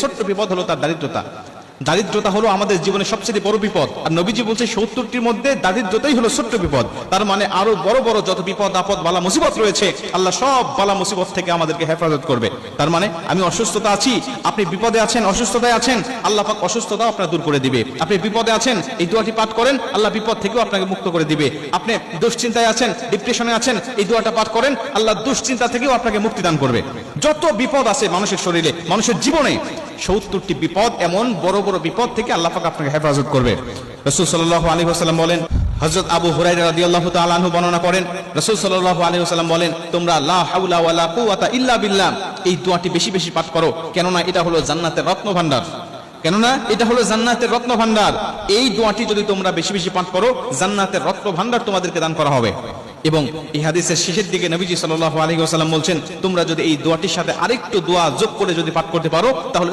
ছোট্ট বিপদ হলো তার দারিদ্রতা। দারিদ্রতা হলো আমাদের জীবনে সবচেয়ে বড় বিপদ। আর নবীজি বলছে 70টির মধ্যে দারিদ্রতাই হলো ছোট্ট বিপদ। তার মানে আরো বড় বড় যত বিপদ আপদ বালা মুসিবত রয়েছে, আল্লাহ সব বালা মুসিবত থেকে আমাদেরকে হেফাজত করবে। তার মানে আমি অসুস্থতা আছি, আপনি বিপদে আছেন, অসুস্থতায় আছেন, আল্লাহ পাক অসুস্থতা আপনার দূর করে দিবে। আপনি বিপদে আছেন, এই দোয়াটি পাঠ করেন, আল্লাহ বিপদ থেকেও আপনাকে মুক্ত করে দিবে। আপনি দুশ্চিন্তায় আছেন, ডিপ্রেশনে আছেন, এই দোয়াটা পাঠ করেন, আল্লাহ দুশ্চিন্তা থেকেও আপনাকে মুক্তি দান করবে। যত বিপদ আছে মানুষের শরীরে, মানুষের জীবনে, 70টি বিপদ, এমন বড় বড় বিপদ থেকে আল্লাহ পাক আপনাকে হেফাজত করবে। রাসূল সাল্লাল্লাহু আলাইহি ওয়াসাল্লাম বলেন, হযরত আবু হুরায়রা রাদিয়াল্লাহু তাআলা আনহু বর্ণনা করেন, রাসূল সাল্লাল্লাহু আলাইহি ওয়াসাল্লাম বলেন, তোমরা লা হাওলা ওয়ালা কুওয়াতা ইল্লা বিল্লাহ এই দোয়াটি বেশি বেশি পাঠ করো, কেননা এটা হলো জান্নাতের রত্নভাণ্ডার। কেননা এটা হলো জান্নাতের রত্নভাণ্ডার। এই দোয়াটি যদি তোমরা বেশি বেশি পাঠ করো, জান্নাতের রত্নভাণ্ডার তোমাদেরকে দান করা হবে। এবং এই হাদিসের শেষের দিকে নবীজি সাল্লাল্লাহু আলাইহি ওয়াসাল্লাম বলছেন, তোমরা যদি এই দোয়াটির সাথে আরেকটু দোয়া যোগ করে যদি পাঠ করতে পারো, তাহলে